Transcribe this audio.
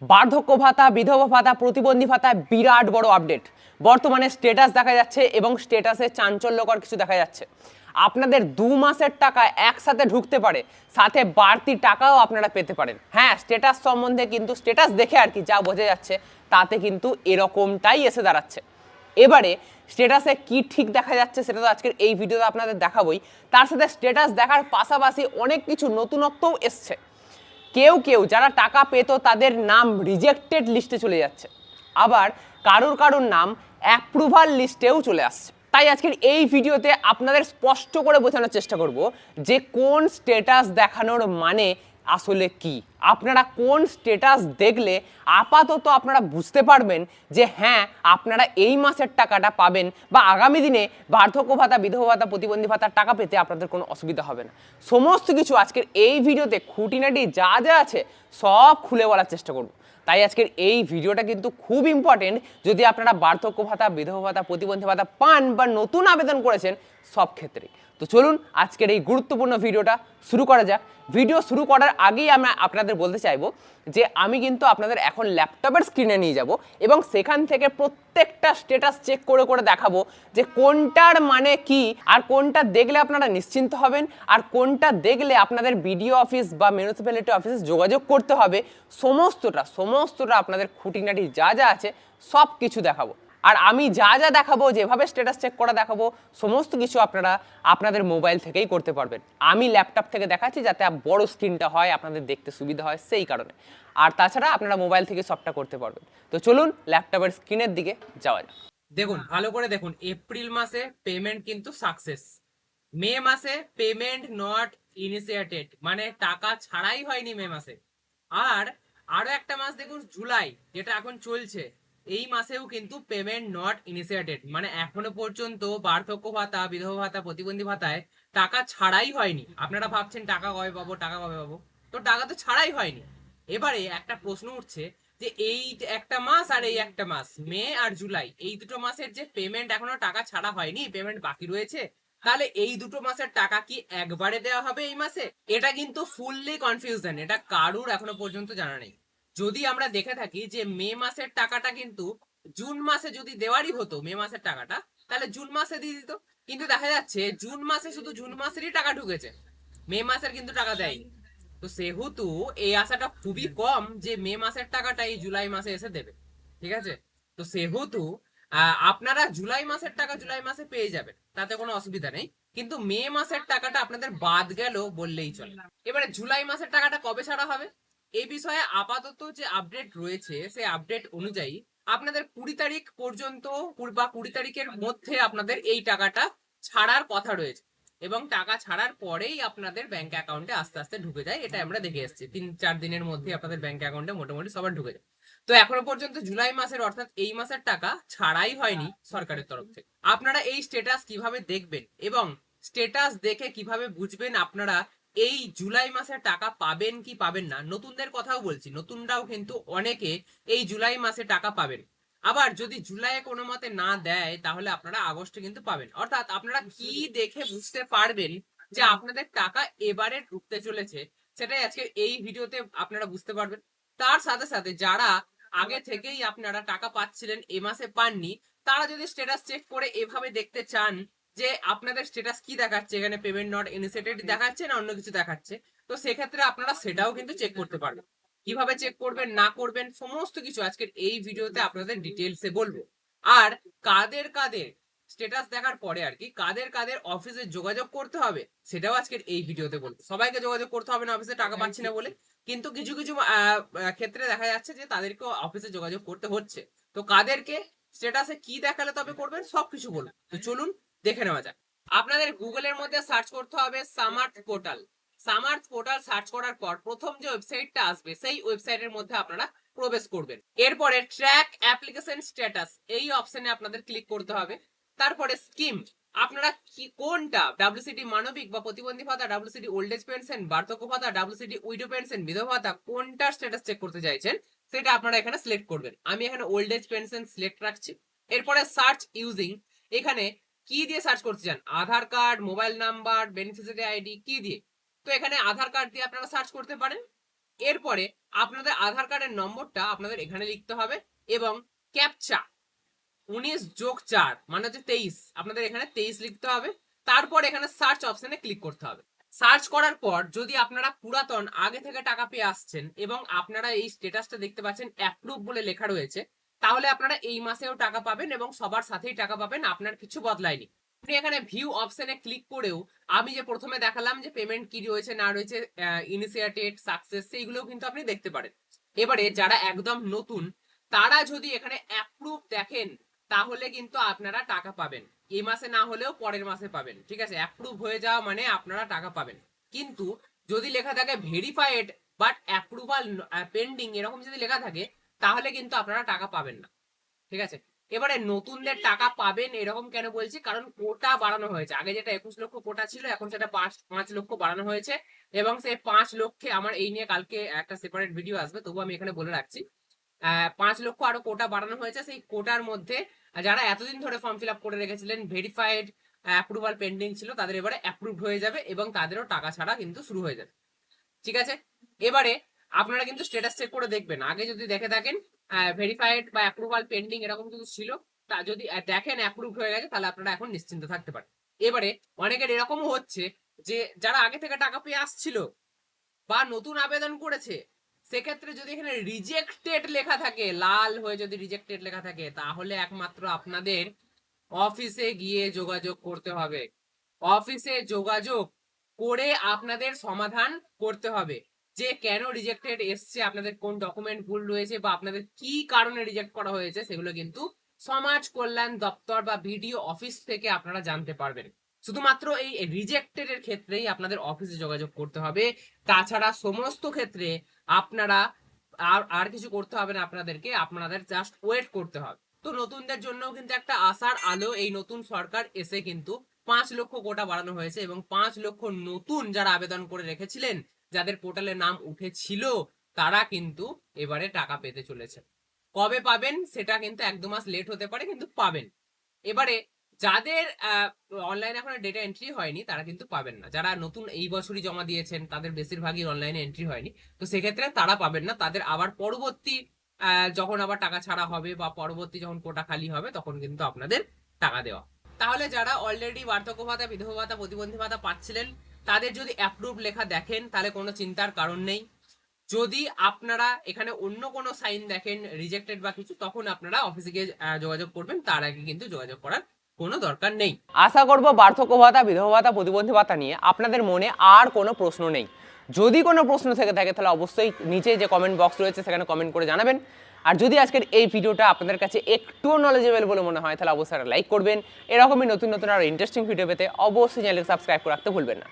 বার্ধক্য ভাতা, বিধবা ভাতা, প্রতিবন্ধী ভাতা বিরাট বড় আপডেট। বর্তমানে স্ট্যাটাস দেখা যাচ্ছে এবং স্ট্যাটাসে চাঞ্চল্যকর কিছু দেখা যাচ্ছে। আপনাদের 2 মাসের টাকা একসাথে ঢুকতে পারে, সাথে বাড়তি টাকাও আপনারা পেতে পারেন। হ্যাঁ, স্ট্যাটাস সম্বন্ধে কিন্তু স্ট্যাটাস দেখে আর কি যা বোঝা যাচ্ছে তাতে কিন্তু এরকমটাই এসে দাঁড়াচ্ছে। এবারে স্ট্যাটাসে কি ঠিক দেখা যাচ্ছে সেটা তো আজকের এই ভিডিওতে আপনাদের দেখাবোই। তার সাথে স্ট্যাটাস দেখার পাশাপাশি অনেক কিছু নতুনত্বও এসছে। কেউ কেউ যারা টাকা পেত তাদের নাম রিজেক্টেড লিস্টে চলে যাচ্ছে, আবার কারুর নাম অ্যাপ্রুভাল লিস্টেও চলে আসছে। তাই আজকের এই ভিডিওতে আপনাদের স্পষ্ট করে বোঝানোর চেষ্টা করব যে কোন স্ট্যাটাস দেখানোর মানে আসলে কি। আপনারা কোন স্ট্যাটাস দেখলে আপাতত আপনারা বুঝতে পারবেন যে হ্যাঁ আপনারা এই মাসের টাকাটা পাবেন, বা আগামী দিনে বার্ধক্য ভাতা, বিধবা ভাতা, প্রতিবন্ধী ভাতার টাকা পেতে আপনাদের কোনো অসুবিধা হবে না। সমস্ত কিছু আজকের এই ভিডিওতে খুঁটিনাটি যা যা আছে সব খুলে বলার চেষ্টা করব। তাই আজকের এই ভিডিওটা কিন্তু খুব ইম্পর্টেন্ট যদি আপনারা বার্ধক্য ভাতা, বিধবা ভাতা, প্রতিবন্ধী ভাতা পান বা নতুন আবেদন করেছেন সব ক্ষেত্রে। তো চলুন আজকের এই গুরুত্বপূর্ণ ভিডিওটা শুরু করা যাক। ভিডিও শুরু করার আগেই আমি আপনাদের বলতে চাইবো যে আমি কিন্তু আপনাদের এখন ল্যাপটপের স্ক্রিনে নিয়ে যাব এবং সেখান থেকে প্রত্যেকটা স্ট্যাটাস চেক করে করে দেখাবো যে কোনটার মানে কি, আর কোনটা দেখলে আপনারা নিশ্চিন্ত হবেন, আর কোনটা দেখলে আপনাদের বিডিও অফিস বা মিউনিসিপ্যালিটি অফিসে যোগাযোগ করতে হবে। সমস্তটা আপনাদের খুঁটিনাটি যা যা আছে সব কিছু দেখাবো। আর আমি যা যা দেখাবো, যেভাবে স্ট্যাটাস চেক করা দেখাবো, সমস্ত কিছু আপনারা আপনাদের মোবাইল থেকেই করতে পারবেন। আমি ল্যাপটপ থেকে দেখাচ্ছি যাতে বড় স্ক্রিনটা হয়, আপনাদের দেখতে সুবিধা হয় সেই কারণে। আর তাছাড়া আপনারা মোবাইল থেকে সবটা করতে পারবেন। তো চলুন ল্যাপটপের স্ক্রিনের দিকে যাওয়া যাক। দেখুন, ভালো করে দেখুন। এপ্রিল মাসে পেমেন্ট কিন্তু সাকসেস, মে মাসে পেমেন্ট নট ইনিশিয়েটেড, মানে টাকা ছাড়াই হয়নি মে মাসে। আর আরো একটা মাস দেখুন, জুলাই, যেটা এখন চলছে, এই মাসেও কিন্তু পেমেন্ট নট ইনিশিয়েটেড, মানে এখনো পর্যন্ত বার্ধক্য ভাতা, বিধবা ভাতা, প্রতিবন্ধী ভাতায় টাকা ছাড়াই হয়নি। আপনারা ভাবছেন টাকা কবে পাবো, টাকা কবে পাবো, তো টাকা তো ছাড়াই হয়নি। এবারে একটা প্রশ্ন উঠছে যে এই একটা মাস আর এই একটা মাস, মে আর জুলাই, এই দুটো মাসের যে পেমেন্ট এখনো টাকা ছাড়া হয়নি, পেমেন্ট বাকি রয়েছে, তাহলে এই দুটো মাসের টাকা কি একবারে দেওয়া হবে এই মাসে? এটা কিন্তু ফুললি কনফিউশন, এটা কারুর এখনো পর্যন্ত জানা নেই। যদি আমরা দেখে থাকি যে মে মাসের টাকাটা কিন্তু জুন মাসে যদি দেওয়ারই হতো, মে মাসের টাকাটা তাহলে জুন মাসে দিয়ে দিত, কিন্তু দেখা যাচ্ছে জুন মাসে শুধু জুন মাসেরই টাকা ঢুকেছে, মে মাসের কিন্তু টাকা দেয়নি। তো সেহেতু এই আশাটা খুবই কম যে মে মাসের টাকাটা এই জুলাই মাসে এসে দেবে। ঠিক আছে, তো সেহেতু আপনারা জুলাই মাসের টাকা জুলাই মাসে পেয়ে যাবেন, তাতে কোনো অসুবিধা নেই। কিন্তু মে মাসের টাকাটা আপনাদের বাদ গেল বললেই চলে। এবারে জুলাই মাসের টাকাটা কবে ছাড়া হবে, এই বিষয়ে আপাতত যে আপডেট রয়েছে সেই আপডেট অনুযায়ী আপনাদের 20 তারিখ পর্যন্ত বা 20 তারিখের মধ্যে আপনাদের এই টাকাটা ছাড়ার কথা রয়েছে, এবং টাকা ছাড়ার পরেই আপনাদের ব্যাংক অ্যাকাউন্টে আস্তে আস্তে ঢুকে যায়। এটা আমরা দেখে এসেছি, 3-4 দিনের মধ্যে আপনাদের ব্যাংক অ্যাকাউন্টে মোটামুটি সবার ঢুকে যায়। তো এখনো পর্যন্ত জুলাই মাসের, অর্থাৎ এই মাসের টাকা ছাড়াই হয়নি সরকারের তরফ থেকে। আপনারা এই স্ট্যাটাস কিভাবে দেখবেন এবং স্ট্যাটাস দেখে কিভাবে বুঝবেন আপনারা এই জুলাই মাসে টাকা পাবেন কি পাবেন না? নতুনদের কথাও বলছি, নতুনরাও কিন্তু অনেকে এই জুলাই মাসে টাকা পাবেন। আবার যদি জুলাইয়ে কোনো মতে না দেয় তাহলে আপনারা আগস্টে কিন্তু পাবেন। অর্থাৎ আপনারা কি দেখে বুঝতে পারবেন যে আপনাদের টাকা এবারে ঢুকতে চলেছে, সেটাই আজকে এই ভিডিওতে আপনারা বুঝতে পারবেন। তার সাথে সাথে যারা আগে থেকেই আপনারা টাকা পাচ্ছিলেন, এ মাসে পাননি, তারা যদি স্ট্যাটাস চেক করে এভাবে দেখতে চান যে আপনাদের স্ট্যাটাস কি দেখাচ্ছে, এখানে পেমেন্ট নট ইনিশিয়েটেড দেখাচ্ছে না অন্য কিছু দেখাচ্ছে, তো সেক্ষেত্রে আপনারা সেটাও কিন্তু চেক করতে পারবেন। কিভাবে চেক করবেন না করবেন সমস্ত কিছু আজকের এই ভিডিওতে আপনাদের ডিটেলসে বলবো। আর কাদের কাদের স্ট্যাটাস দেখার পরে আর কি কাদের কাদের অফিসে যোগাযোগ করতে হবে সেটাও আজকের এই ভিডিওতে বলবো। সবাইকে যোগাযোগ করতে হবে না অফিসে টাকা পাচ্ছি না বলে, কিন্তু কিছু কিছু ক্ষেত্রে দেখা যাচ্ছে যে তাদেরকেও অফিসে যোগাযোগ করতে হচ্ছে। তো কাদেরকে স্ট্যাটাসে কি দেখালে তবে করবেন সবকিছু বলুন। তো চলুন দেখে নেওয়া যাক। আপনাদের গুগলের মধ্যে সার্চ করতে হবে Samarth portal. Samarth portal search করার পর প্রথম যে ওয়েবসাইটটা আসবে সেই ওয়েবসাইটের মধ্যে আপনারা প্রবেশ করবেন। এরপরে ট্র্যাক অ্যাপ্লিকেশন স্ট্যাটাস এই অপশনে আপনাদের ক্লিক করতে হবে। তারপরে স্কিম, আপনারা কি কোনটা, ডাব্লিউসিডি মানবিক বা প্রতিবন্ধী ভাতা, ডাব্লিউসিডি ওল্ড এজ পেনশন, বার্ধক্য ভাতা, ডাব্লিউসিডি উইডো পেনশন, বিধবা ভাতা, কোনটার স্ট্যাটাস চেক করতে চাইছেন সেটা আপনারা এখানে সিলেক্ট করবেন। আমি এখানে ওল্ড এজ পেনশন সিলেক্ট রাখছি। এরপরে সার্চ ইউজিং, এখানে কি দিয়ে সার্চ করতে চান, Aadhaar card, mobile number, beneficiary ID, কি দিয়ে? তো এখানে আধার কার্ড দিয়ে আপনারা সার্চ করতে পারেন। এরপরে আপনাদের আধার কার্ডের নম্বরটা আপনাদের এখানে লিখতে হবে এবং ক্যাপচা 19+4 মানে হচ্ছে 23, আপনাদের এখানে 23 লিখতে হবে। তারপর এখানে সার্চ অপশনে ক্লিক করতে হবে। সার্চ করার পর যদি আপনারা পুরাতন আগে থেকে টাকা পেয়ে আসছেন এবং আপনারা এই স্ট্যাটাসটা দেখতে পাচ্ছেন অ্যাপ্রুভ বলে লেখা রয়েছে, তাহলে আপনারা এই মাসেও টাকা পাবেন এবং সবার সাথেই টাকা পাবেন, আপনার কিছু বদলায়নি। আপনি এখানে ভিউ অপশনে ক্লিক করেও আমি যে প্রথমে দেখালাম যে পেমেন্ট কি রয়েছে না রয়েছে, ইনিশিয়েটেড, সাকসেস, সেইগুলোও কিন্তু আপনি দেখতে পারেন। এবারে যারা একদম নতুন তারা যদি এখানে অ্যাপ্রুভ দেখেন তাহলে কিন্তু আপনারা টাকা পাবেন, এই মাসে না হলেও পরের মাসে পাবেন। ঠিক আছে, অ্যাপ্রুভ হয়ে যাওয়া মানে আপনারা টাকা পাবেন। কিন্তু যদি লেখা থাকে ভেরিফাইড বাট অ্যাপ্রুভাল পেন্ডিং এরকম যদি লেখা থাকে তাহলে কিন্তু আপনারা টাকা পাবেন না। ঠিক আছে, এবারে নতুনদের টাকা পাবেন এরকম কেন বলছি, কারণ কোটা বাড়ানো হয়েছে। আগে যেটা 21 লক্ষ কোটা ছিল এখন সেটা 5 লক্ষ বাড়ানো হয়েছে এবং সেই 5 লক্ষে আমার এই নিয়ে কালকে একটা সেপারেট ভিডিও আসবে, তবু আমি এখানে বলে রাখছি 5 লক্ষ আরো কোটা বাড়ানো হয়েছে। সেই কোটার মধ্যে যারা এতদিন ধরে ফর্ম ফিল আপ করে রেখেছিলেন, ভেরিফাইড অ্যাপ্রুভাল পেন্ডিং ছিল, তাদের এবারে অ্যাপ্রুভ হয়ে যাবে এবং তাদেরও টাকা ছাড়া কিন্তু শুরু হয়ে যাবে। ঠিক আছে, এবারে আপনারা কিন্তু স্ট্যাটাস চেক করে দেখবেন। আগে যদি দেখে থাকেন ভেরিফাইড বা অ্যাপ্রুভাল পেন্ডিং এরকম কিছু ছিল, তা যদি দেখেন অ্যাপ্রুভ হয়ে গেছে তাহলে আপনারা এখন নিশ্চিন্ত থাকতে পারেন। এবারে অনেকের এরকমও হচ্ছে যে যারা আগে থেকে টাকা পেয়ে আসছিল বা নতুন আবেদন করেছে, সেক্ষেত্রে যদি এখানে রিজেক্টেড লেখা থাকে, লাল হয়ে যদি রিজেক্টেড লেখা থাকে, তাহলে একমাত্র আপনাদের অফিসে গিয়ে যোগাযোগ করতে হবে। অফিসে যোগাযোগ করে আপনাদের সমাধান করতে হবে যে কেন রিজেক্টেড এসছে, আপনাদের কোন ডকুমেন্ট ভুল রয়েছে বা আপনাদের কি কারণে রিজেক্ট করা হয়েছে, সেগুলো কিন্তু সমাজ কল্যাণ দপ্তর বা বিডিও অফিস থেকে আপনারা জানতে পারবেন। শুধুমাত্র এই রিজেক্টেড এর ক্ষেত্রেই আপনাদের অফিসে যোগাযোগ করতে হবে, তাছাড়া সমস্ত ক্ষেত্রে আপনারা আর কিছু করতে হবে না আপনাদেরকে, আপনাদের জাস্ট ওয়েট করতে হবে। তো নতুনদের জন্যও কিন্তু একটা আশার আলো, এই নতুন সরকার এসে কিন্তু 5 লক্ষ কোটা বাড়ানো হয়েছে এবং 5 লক্ষ নতুন যারা আবেদন করে রেখেছিলেন, যাদের পোর্টালে নাম উঠেছিল, তারা কিন্তু এবারে টাকা পেতে চলেছে। কবে পাবেন সেটা কিন্তু 1-2 মাস লেট হতে পারে, কিন্তু পাবেন। এবারে যাদের অনলাইনে এখন ডেটা এন্ট্রি হয়নি তারা কিন্তু পাবেন না। যারা নতুন এই বছরই জমা দিয়েছেন তাদের বেশিরভাগই অনলাইনে এন্ট্রি হয়নি, তো সেক্ষেত্রে তারা পাবেন না। তাদের আবার পরবর্তী যখন আবার টাকা ছাড়া হবে বা পরবর্তী যখন কোটা খালি হবে তখন কিন্তু আপনাদের টাকা দেওয়া। তাহলে যারা অলরেডি বার্ধক্য ভাতা, বিধবা ভাতা, প্রতিবন্ধী ভাতা পাচ্ছিলেন, তাদের যদি অ্যাপ্রুভ লেখা দেখেন তাহলে কোনো চিন্তার কারণ নেই। যদি আপনারা এখানে অন্য কোনো সাইন দেখেন রিজেক্টেড বা কিছু, তখন আপনারা অফিসে গিয়ে যোগাযোগ করবেন, তার আগে কিন্তু যোগাযোগ করার কোনো দরকার নেই। আশা করব বার্ধক্য ভাতা, বিধবা ভাতা, প্রতিবন্ধী ভাতা নিয়ে আপনাদের মনে আর কোনো প্রশ্ন নেই। যদি কোনো প্রশ্ন থেকে থাকে তাহলে অবশ্যই নিচে যে কমেন্ট বক্স রয়েছে সেখানে কমেন্ট করে জানাবেন। আর যদি আজকের এই ভিডিওটা আপনাদের কাছে একটুও নলেজেবল বলে মনে হয় তাহলে অবশ্যই লাইক করবেন। এরকমই নতুন নতুন আর ইন্টারেস্টিং ভিডিও পেতে অবশ্যই চ্যানেলকে সাবস্ক্রাইব করে রাখতে ভুলবেন না।